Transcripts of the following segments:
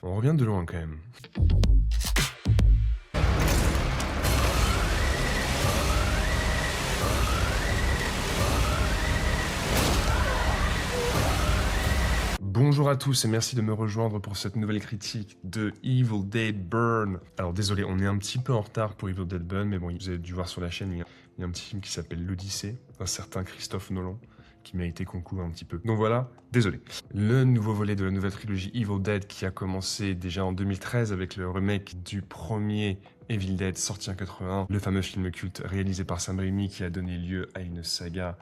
On revient de loin quand même. Bonjour à tous et merci de me rejoindre pour cette nouvelle critique de Evil Dead Burn. Alors désolé, on est un petit peu en retard pour Evil Dead Burn, mais bon, vous avez dû voir sur la chaîne, il y a un petit film qui s'appelle L'Odyssée, d'un certain Christophe Nolan, qui méritait qu'on couvre un petit peu. Donc voilà, désolé. Le nouveau volet de la nouvelle trilogie Evil Dead qui a commencé déjà en 2013 avec le remake du premier Evil Dead sorti en 81, le fameux film culte réalisé par Sam Raimi qui a donné lieu à une saga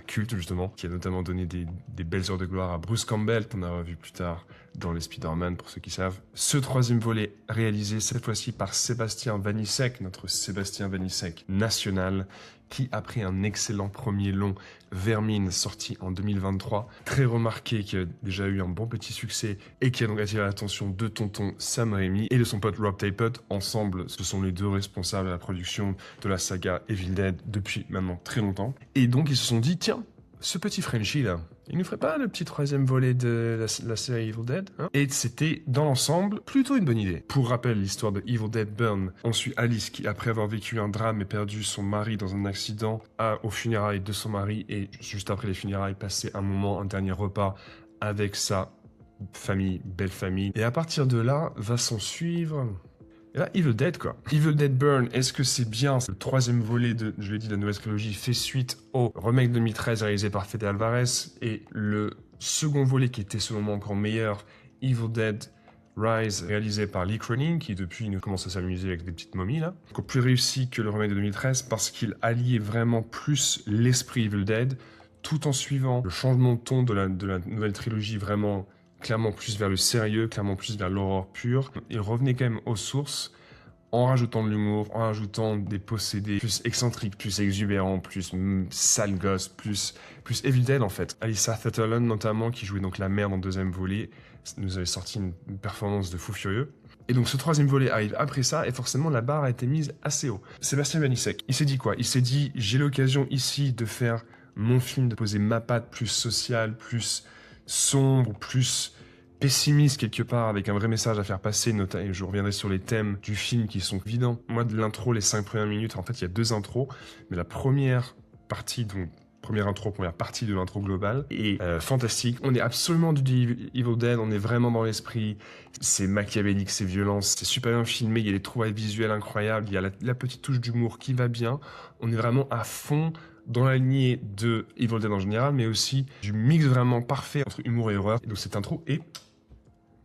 culte justement, qui a notamment donné des belles heures de gloire à Bruce Campbell, qu'on a revu plus tard dans les Spider-Man pour ceux qui savent. Ce troisième volet réalisé cette fois-ci par Sébastien Vanissek, notre Sébastien Vanissek national, qui après un excellent premier long Vermine sorti en 2023, très remarqué, qui a déjà eu un bon petit succès et qui a donc attiré l'attention de tonton Sam Raimi et de son pote Rob Tapert. Ensemble, ce sont les deux responsables de la production de la saga Evil Dead depuis maintenant très longtemps. Et donc ils se sont dit, tiens, ce petit Frenchie là, il nous ferait pas le petit troisième volet de la série Evil Dead, hein? Et c'était, dans l'ensemble, plutôt une bonne idée. Pour rappel, l'histoire de Evil Dead Burn, on suit Alice qui, après avoir vécu un drame et perdu son mari dans un accident, aux funérailles de son mari, et juste après les funérailles, passé un dernier repas avec sa famille, belle famille. Et à partir de là, va s'en suivre... Et là, Evil Dead, quoi. Evil Dead Burn, est-ce que c'est bien? Le troisième volet de, je l'ai dit, de la nouvelle trilogie fait suite au remake 2013 réalisé par Fede Alvarez, et le second volet qui était selon moi encore meilleur, Evil Dead Rise, réalisé par Lee Cronin, qui depuis nous commence à s'amuser avec des petites momies là. Encore plus réussi que le remake de 2013 parce qu'il alliait vraiment plus l'esprit Evil Dead, tout en suivant le changement de ton de la nouvelle trilogie vraiment... clairement plus vers le sérieux, clairement plus vers l'horreur pure. Il revenait quand même aux sources, en rajoutant de l'humour, en rajoutant des possédés plus excentriques, plus exubérants, plus sale gosse, plus Evil Dead en fait. Alyssa Sutherland notamment, qui jouait donc la mère dans le deuxième volet, nous avait sorti une performance de fou furieux. Et donc ce troisième volet arrive après ça, et forcément la barre a été mise assez haut. Sébastien Vanissek, il s'est dit quoi? Il s'est dit, j'ai l'occasion ici de faire mon film, de poser ma patte plus sociale, plus sombre, plus pessimiste quelque part, avec un vrai message à faire passer, et je reviendrai sur les thèmes du film qui sont évidents. Moi, de l'intro, les 5 premières minutes, en fait, il y a 2 intros, mais la première partie, donc première partie de l'intro globale est fantastique. On est absolument du Evil Dead, on est vraiment dans l'esprit, c'est machiavélique, c'est violent, c'est super bien filmé, il y a des trouvailles visuelles incroyables, il y a la petite touche d'humour qui va bien, on est vraiment à fond dans la lignée de Evil Dead en général, mais aussi du mix vraiment parfait entre humour et horreur. Et donc cette intro est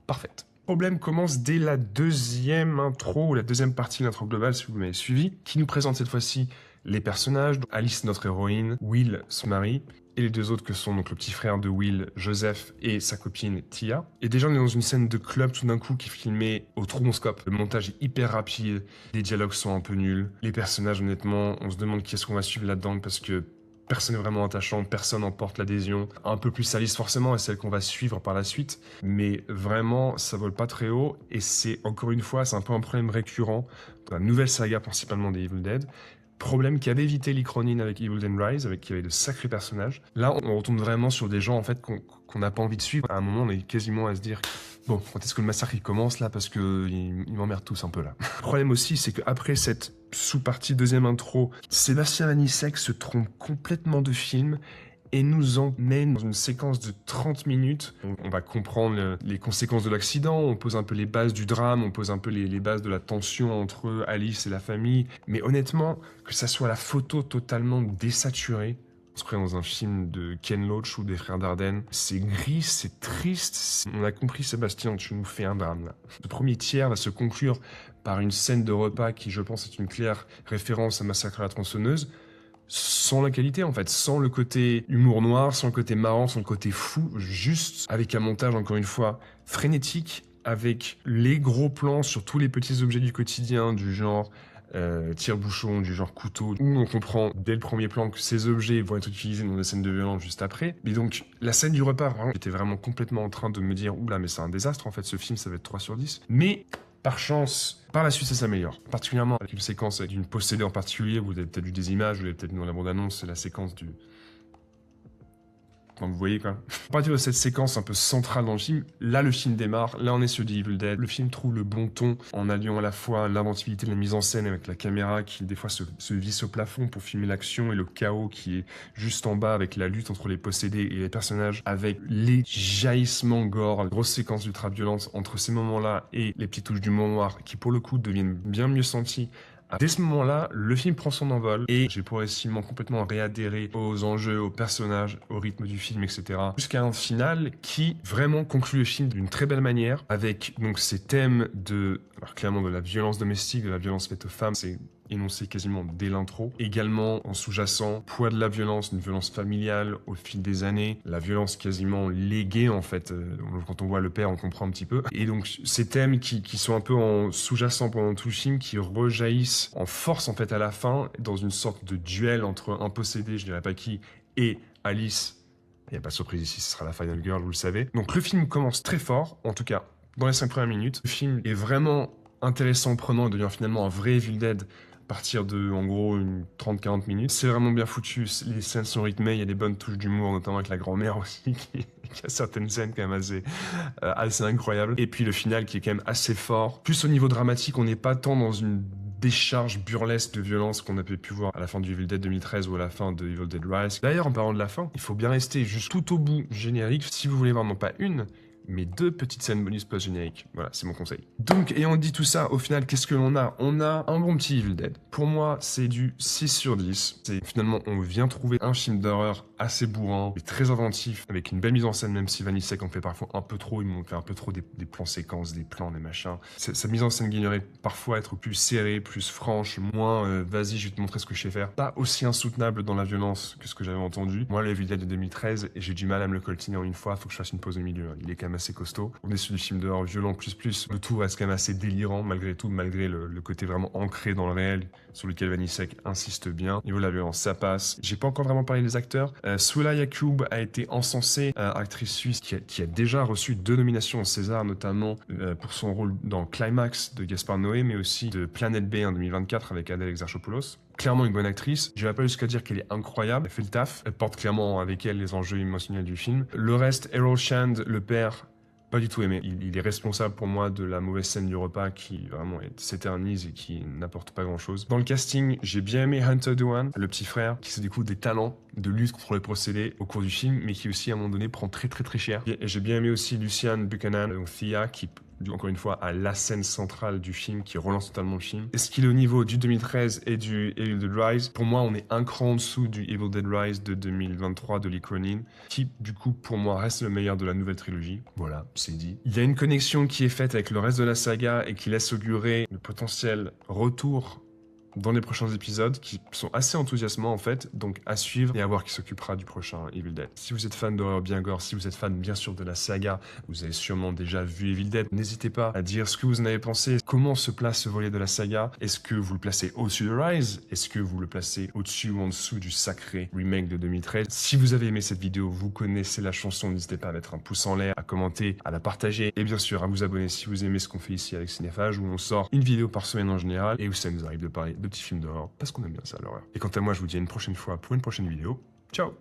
parfaite. Le problème commence dès la deuxième intro, ou la deuxième partie de l'intro globale, si vous m'avez suivi, qui nous présente cette fois-ci les personnages. Alice, notre héroïne, Will, son mari, et les deux autres que sont donc le petit frère de Will, Joseph, et sa copine Tia. Et déjà on est dans une scène de club tout d'un coup qui est filmée au tromoscope. Le montage est hyper rapide, les dialogues sont un peu nuls. Les personnages, honnêtement, on se demande qui est-ce qu'on va suivre là-dedans parce que personne n'est vraiment attachant, personne n'emporte l'adhésion. Un peu plus Alice forcément, et celle qu'on va suivre par la suite. Mais vraiment, ça vole pas très haut, et c'est, encore une fois, c'est un peu un problème récurrent dans la nouvelle saga principalement des Evil Dead. Problème qui avait évité Lee Cronin avec Evil Dead Rise, avec qui avait de sacrés personnages. Là, on retombe vraiment sur des gens en fait qu'on n'a pas envie de suivre. À un moment, on est quasiment à se dire bon, quand est-ce que le massacre il commence là, parce que ils m'emmerdent tous un peu là. Le problème aussi, c'est qu'après cette sous-partie deuxième intro, Sébastien Vanissek se trompe complètement de film et nous emmène dans une séquence de 30 minutes. On va comprendre les conséquences de l'accident, on pose un peu les bases du drame, on pose un peu les bases de la tension entre Alice et la famille. Mais honnêtement, que ça soit la photo totalement désaturée, on se croit dans un film de Ken Loach ou des frères Dardenne, c'est gris, c'est triste. On a compris, Sébastien, tu nous fais un drame là. Le premier tiers va se conclure par une scène de repas qui, je pense, est une claire référence à Massacre à la tronçonneuse, sans la qualité en fait, sans le côté humour noir, sans le côté marrant, sans le côté fou, juste avec un montage encore une fois frénétique, avec les gros plans sur tous les petits objets du quotidien, du genre tire-bouchon, du genre couteau, où on comprend dès le premier plan que ces objets vont être utilisés dans des scènes de violence juste après. Mais donc la scène du repas, j'étais vraiment complètement en train de me dire oula mais c'est un désastre en fait, ce film ça va être 3 sur 10. Mais par chance, par la suite, ça s'améliore. Particulièrement avec une séquence d'une possédée en particulier, vous avez peut-être vu des images, vous avez peut-être vu dans la bande-annonce, c'est la séquence du... Quand vous voyez quoi. À partir de cette séquence un peu centrale dans le film, là le film démarre, là on est sur The Evil Dead. Le film trouve le bon ton en alliant à la fois l'inventivité de la mise en scène avec la caméra qui des fois se visse au plafond pour filmer l'action et le chaos qui est juste en bas avec la lutte entre les possédés et les personnages, avec les jaillissements gore, la grosse séquence d'ultra-violence entre ces moments-là et les petites touches d'humour noir qui pour le coup deviennent bien mieux senties. Dès ce moment-là, le film prend son envol et j'ai progressivement complètement réadhéré aux enjeux, aux personnages, au rythme du film, etc. Jusqu'à un final qui vraiment conclut le film d'une très belle manière avec donc ces thèmes alors clairement de la violence domestique, de la violence faite aux femmes, c'est énoncé quasiment dès l'intro. Également en sous-jacent, poids de la violence, une violence familiale au fil des années, la violence quasiment léguée en fait. Quand on voit le père, on comprend un petit peu. Et donc ces thèmes qui sont un peu en sous-jacent pendant tout le film, qui rejaillissent en force en fait à la fin, dans une sorte de duel entre un possédé, je dirais pas qui, et Alice. Il n'y a pas de surprise ici, ce sera la Final Girl, vous le savez. Donc le film commence très fort, en tout cas dans les 5 premières minutes. Le film est vraiment intéressant, prenant et devient finalement un vrai Evil Dead à partir de, en gros, une 30-40 minutes. C'est vraiment bien foutu, les scènes sont rythmées, il y a des bonnes touches d'humour, notamment avec la grand-mère aussi, qui a certaines scènes quand même assez incroyables. Et puis le final qui est quand même assez fort. Plus au niveau dramatique, on n'est pas tant dans une décharge burlesque de violence qu'on a pu voir à la fin du Evil Dead 2013 ou à la fin de Evil Dead Rise. D'ailleurs, en parlant de la fin, il faut bien rester juste tout au bout du générique si vous voulez voir non pas une, mais 2 petites scènes bonus post-génériques. Voilà, c'est mon conseil. Donc, ayant dit tout ça, au final, qu'est-ce que l'on a? On a un bon petit Evil Dead. Pour moi, c'est du 6 sur 10. Finalement, on vient trouver un film d'horreur assez bourrin, et très inventif, avec une belle mise en scène, même si Vanissek en fait parfois un peu trop, il m'ont fait un peu trop des plans séquences, des plans, des machins. Sa mise en scène gagnerait parfois être plus serrée, plus franche, moins vas-y, je vais te montrer ce que je sais faire. Pas aussi insoutenable dans la violence que ce que j'avais entendu. Moi, le Evil Dead de 2013, et j'ai du mal à me le coltiner en une fois, faut que je fasse une pause au milieu. Il est quand même assez costaud. On est sur du film d'horreur violent plus. Le tout reste quand même assez délirant malgré tout, malgré le côté vraiment ancré dans le réel sur lequel Vanissek insiste bien. Au niveau de la violence, ça passe. J'ai pas encore vraiment parlé des acteurs. Soula Yacoub a été encensée, actrice suisse qui a déjà reçu 2 nominations au César, notamment pour son rôle dans Climax de Gaspard Noé, mais aussi de Planète B en 2024 avec Adèle Exarchopoulos. Clairement une bonne actrice. Je vais pas jusqu'à dire qu'elle est incroyable. Elle fait le taf. Elle porte clairement avec elle les enjeux émotionnels du film. Le reste, Errol Shand, le père, pas du tout aimé. Il est responsable pour moi de la mauvaise scène du repas qui vraiment s'éternise et qui n'apporte pas grand chose. Dans le casting, j'ai bien aimé Hunter Duan, le petit frère, qui se découvre des talents de lutte contre les procédés au cours du film, mais qui aussi à un moment donné prend très cher. Et j'ai bien aimé aussi Luciane Buchanan, donc Thea, qui encore une fois à la scène centrale du film qui relance totalement le film. Est-ce qu'il est au niveau du 2013 et du Evil Dead Rise? Pour moi, on est un cran en dessous du Evil Dead Rise de 2023 de Lee Cronin, qui du coup pour moi reste le meilleur de la nouvelle trilogie. Voilà, c'est dit. Il y a une connexion qui est faite avec le reste de la saga et qui laisse augurer le potentiel retour dans les prochains épisodes qui sont assez enthousiasmants en fait, donc à suivre et à voir qui s'occupera du prochain Evil Dead. Si vous êtes fan d'horreur bien gore, si vous êtes fan bien sûr de la saga, vous avez sûrement déjà vu Evil Dead, n'hésitez pas à dire ce que vous en avez pensé, comment se place ce volet de la saga, est-ce que vous le placez au-dessus de Rise, est-ce que vous le placez au-dessus ou en dessous du sacré remake de 2013. Si vous avez aimé cette vidéo, vous connaissez la chanson, n'hésitez pas à mettre un pouce en l'air, à commenter, à la partager et bien sûr à vous abonner si vous aimez ce qu'on fait ici avec Cinéphage où on sort une vidéo par semaine en général et où ça nous arrive de parler de petits films d'horreur parce qu'on aime bien ça l'horreur. Et quant à moi, je vous dis à une prochaine fois pour une prochaine vidéo. Ciao!